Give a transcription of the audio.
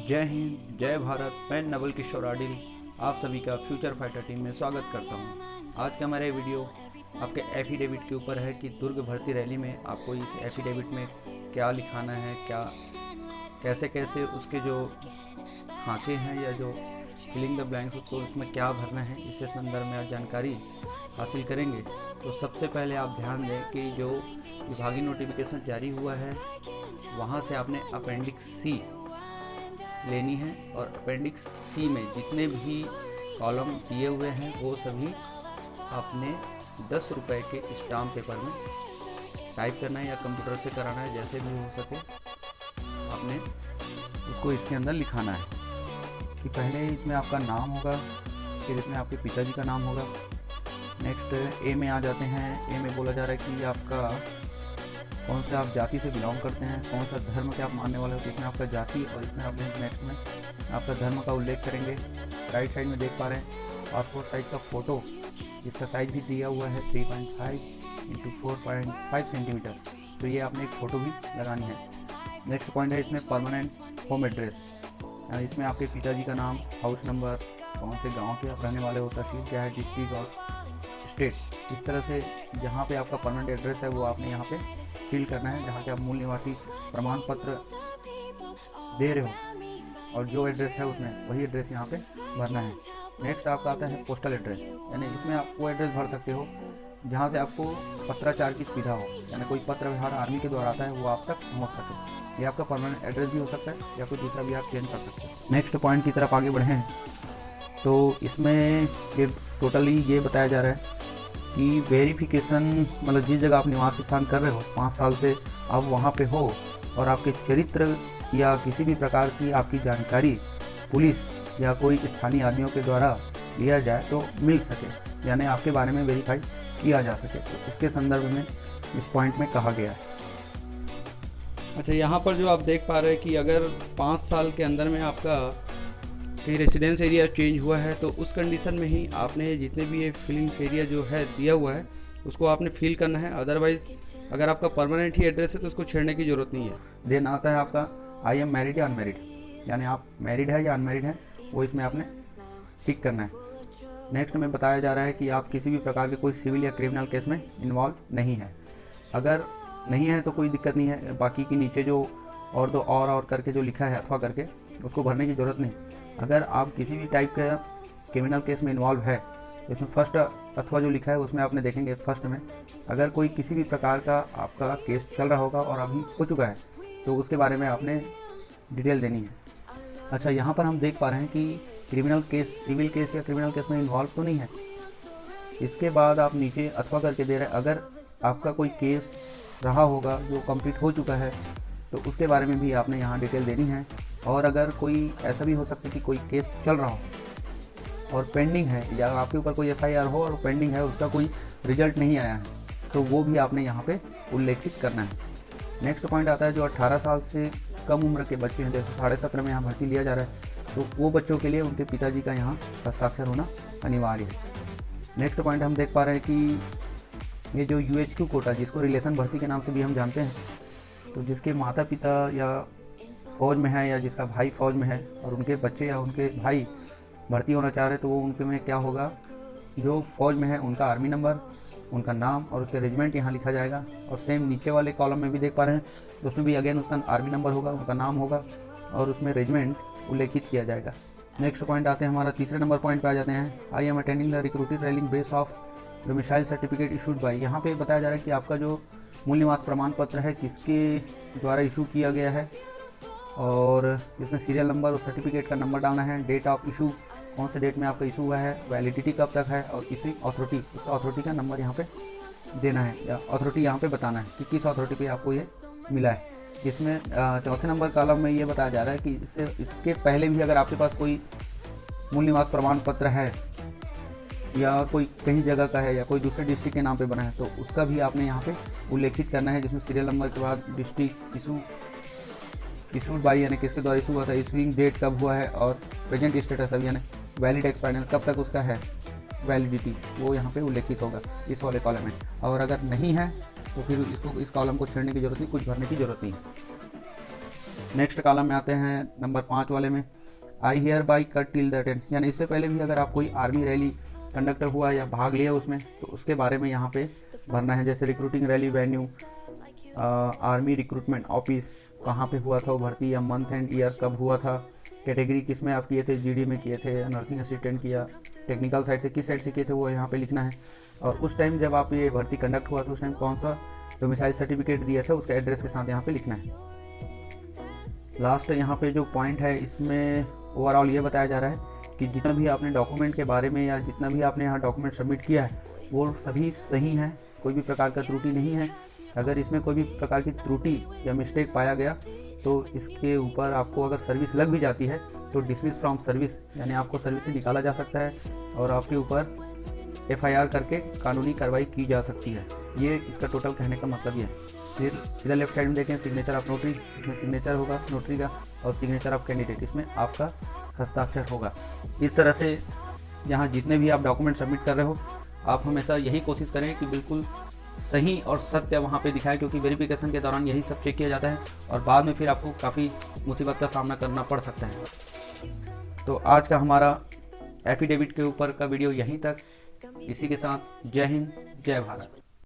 जय हिंद, जय भारत। मैं नवल किशोर आडिल आप सभी का फ्यूचर फाइटर टीम में स्वागत करता हूं। आज का हमारा वीडियो आपके एफिडेविट के ऊपर है कि दुर्ग भर्ती रैली में आपको इस एफिडेविट में क्या लिखाना है, क्या कैसे कैसे उसके जो खाके हैं या जो फिलिंग द ब्लैंक्स उसको उसमें क्या भरना है, इसके संदर्भ में आज जानकारी हासिल करेंगे। तो सबसे पहले आप ध्यान दें कि जो विभागीय नोटिफिकेशन जारी हुआ है वहाँ से आपने अपेंडिक्स सी लेनी है और अपेंडिक्स सी में जितने भी कॉलम दिए हुए हैं वो सभी आपने 10 रुपये के स्टाम्प पेपर में टाइप करना है या कंप्यूटर से कराना है, जैसे भी हो सके आपने उसको इसके अंदर लिखाना है। कि पहले इसमें आपका नाम होगा, फिर इसमें आपके पिताजी का नाम होगा। नेक्स्ट ए में आ जाते हैं। ए में बोला जा रहा है कि आपका कौन सा आप जाति से बिलोंग करते हैं, कौन सा धर्म के आप मानने वाले हो, तो इसमें आपका जाति और इसमें आप नेक्स्ट में आपका धर्म का उल्लेख करेंगे। राइट साइड में देख पा रहे हैं पासपोर्ट साइज का फ़ोटो, जिसका साइज भी दिया हुआ है 3.5 × 4.5 सेंटीमीटर, तो ये आपने एक फ़ोटो भी लगानी है। नेक्स्ट पॉइंट है इसमें परमानेंट होम एड्रेस, इसमें आपके पिताजी का नाम, हाउस नंबर, कौन से गाँव के आप रहने वाले हो, तहसील क्या है, डिस्ट्रिक्ट और स्टेट, इस तरह से जहाँ पे आपका परमानेंट एड्रेस है वो आपने यहाँ पे फिल करना है। जहाँ के आप मूल निवासी प्रमाण पत्र दे रहे हो और जो एड्रेस है उसमें वही एड्रेस यहाँ पे भरना है। नेक्स्ट आपका आता है पोस्टल एड्रेस, यानी इसमें आप वो एड्रेस भर सकते हो जहाँ से आपको पत्राचार की सुविधा हो, यानी कोई पत्र व्यवहार आर्मी के द्वारा आता है वो आप तक पहुँच सके। ये आपका परमानेंट एड्रेस भी हो सकता है या कोई दूसरा भी आप चेंज कर सकते हैं। नेक्स्ट पॉइंट की तरफ आगे बढ़ें तो इसमें ये टोटली ये बताया जा रहा है कि वेरिफिकेशन, मतलब जिस जगह आप निवास स्थान कर रहे हो 5 साल से आप वहाँ पे हो और आपके चरित्र या किसी भी प्रकार की आपकी जानकारी पुलिस या कोई स्थानीय आदमियों के द्वारा लिया जाए तो मिल सके, यानी आपके बारे में वेरीफाई किया जा सके, तो इसके संदर्भ में इस पॉइंट में कहा गया है। अच्छा, यहाँ पर जो आप देख पा रहे हैं कि अगर 5 साल के अंदर में आपका कहीं रेसिडेंस एरिया चेंज हुआ है तो उस कंडीशन में ही आपने जितने भी ये फिलिंग्स एरिया जो है दिया हुआ है उसको आपने फिल करना है। अदरवाइज़ अगर आपका परमानेंट ही एड्रेस है तो उसको छेड़ने की ज़रूरत नहीं है। देन आता है आपका आई एम मैरिड या अनमैरिड, यानी आप मैरिड है या अनमैरिड है वो इसमें आपने टिक करना है। नेक्स्ट में बताया जा रहा है कि आप किसी भी प्रकार के कोई सिविल या क्रिमिनल केस में इन्वॉल्व नहीं है। अगर नहीं है तो कोई दिक्कत नहीं है, बाकी के नीचे जो और दो और करके जो लिखा है अथवा करके उसको भरने की ज़रूरत नहीं। अगर आप किसी भी टाइप का क्रिमिनल केस में इन्वॉल्व है तो इसमें फर्स्ट अथवा जो लिखा है उसमें आपने देखेंगे फर्स्ट में अगर कोई किसी भी प्रकार का आपका केस चल रहा होगा और अभी हो चुका है तो उसके बारे में आपने डिटेल देनी है। अच्छा, यहाँ पर हम देख पा रहे हैं कि क्रिमिनल केस, सिविल केस या क्रिमिनल केस में इन्वॉल्व तो नहीं है। इसके बाद आप नीचे अथवा करके दे रहे हैं अगर आपका कोई केस रहा होगा जो कंप्लीट हो चुका है तो उसके बारे में भी आपने यहाँ डिटेल देनी है। और अगर कोई ऐसा भी हो सकता है कि कोई केस चल रहा हो और पेंडिंग है या आपके ऊपर कोई FIR हो और पेंडिंग है, उसका कोई रिजल्ट नहीं आया है तो वो भी आपने यहाँ पे उल्लेखित करना है। नेक्स्ट पॉइंट आता है जो 18 साल से कम उम्र के बच्चे हैं, जैसे 17.5 में यहाँ भर्ती लिया जा रहा है तो वो बच्चों के लिए उनके पिताजी का यहाँ हस्ताक्षर होना अनिवार्य है। नेक्स्ट पॉइंट हम देख पा रहे हैं कि ये जो UHQ कोटा, जिसको रिलेशन भर्ती के नाम से भी हम जानते हैं, तो जिसके माता पिता या फौज में है या जिसका भाई फौज में है और उनके बच्चे या उनके भाई भर्ती होना चाह रहे हैं तो वो उनके में क्या होगा, जो फौज में है उनका आर्मी नंबर, उनका नाम और उसके रेजिमेंट यहाँ लिखा जाएगा। और सेम नीचे वाले कॉलम में भी देख पा रहे हैं तो उसमें भी अगेन उसका आर्मी नंबर होगा, उनका नाम होगा और उसमें रेजिमेंट उल्लेखित किया जाएगा। नेक्स्ट पॉइंट आते हैं हमारा तीसरे नंबर पॉइंट पे आ जाते हैं। I am attending the recruited railing base of domicile certificate issued by. यहाँ पे बताया जा रहा है कि आपका जो मूल निवास प्रमाण पत्र है किसके द्वारा इशू किया गया है और इसमें सीरियल नंबर और सर्टिफिकेट का नंबर डालना है। डेट ऑफ इशू, कौन से डेट में आपका इशू हुआ है, वैलिडिटी कब तक है और इसी अथॉरिटी, उस अथॉरिटी का नंबर यहाँ पे देना है या अथॉरिटी यहाँ पे बताना है कि किस अथॉरिटी पे आपको ये मिला है। इसमें चौथे नंबर कॉलम में ये बताया जा रहा है कि इसके पहले भी अगर आपके पास कोई मूल निवास प्रमाण पत्र है या कोई कहीं जगह का है या कोई दूसरे डिस्ट्रिक्ट के नाम पे बना है तो उसका भी आपने यहाँ पे उल्लेखित करना है, जिसमें सीरियल नंबर के बाद डिस्ट्रिक्ट, इशूड बाई यानी किसके द्वारा इशू हुआ था, इशूइंग डेट कब हुआ है और प्रेजेंट स्टेटस अब यानी वैलिड एक्सपायरी कब तक उसका है वैलिडिटी, वो यहाँ पे उल्लेखित होगा इस वाले कॉलम में। और अगर नहीं है तो फिर इसको इस कॉलम को छेड़ने की जरूरत नहीं, कुछ भरने की जरूरत नहीं। नेक्स्ट कॉलम में आते हैं नंबर 5 वाले में, I hear by cut till the 10, यानी इससे पहले भी अगर आप कोई आर्मी रैली कंडक्ट हुआ या भाग लिया उसमें तो उसके बारे में यहाँ पे भरना है। जैसे recruiting rally venue, army recruitment office कहाँ पे हुआ था वो भर्ती, या मंथ एंड ईयर कब हुआ था, कैटेगरी किस में आप किए थे, जीडी में किए थे, नर्सिंग असिस्टेंट किया, टेक्निकल साइड से किस साइड से किए थे वो यहाँ पे लिखना है। और उस टाइम जब आप ये भर्ती कंडक्ट हुआ तो उस टाइम कौन सा डोमिसाइल सर्टिफिकेट दिया था उसका एड्रेस के साथ यहाँ पे लिखना है। लास्ट यहाँ पे जो पॉइंट है इसमें ओवरऑल ये बताया जा रहा है कि जितना भी आपने डॉक्यूमेंट के बारे में या जितना भी आपने यहाँ डॉक्यूमेंट सबमिट किया है वो सभी सही है, कोई भी प्रकार का त्रुटि नहीं है। अगर इसमें कोई भी प्रकार की त्रुटि या मिस्टेक पाया गया तो इसके ऊपर आपको अगर सर्विस लग भी जाती है तो डिसमिस फ्रॉम सर्विस, यानी आपको सर्विस से निकाला जा सकता है और आपके ऊपर FIR करके कानूनी कार्रवाई की जा सकती है। ये इसका टोटल कहने का मतलब ये है। फिर इधर लेफ्ट साइड में देखें सिग्नेचर ऑफ नोटरी, इसमें सिग्नेचर होगा नोटरी का, और सिग्नेचर ऑफ कैंडिडेट, इसमें आपका हस्ताक्षर होगा। इस तरह से यहाँ जितने भी आप डॉक्यूमेंट सबमिट कर रहे हो आप हमेशा यही कोशिश करें कि बिल्कुल सही और सत्य वहाँ पे दिखाए, क्योंकि वेरिफिकेशन के दौरान यही सब चेक किया जाता है और बाद में फिर आपको काफ़ी मुसीबत का सामना करना पड़ सकता है। तो आज का हमारा एफिडेविट के ऊपर का वीडियो यहीं तक। इसी के साथ जय हिंद, जय भारत।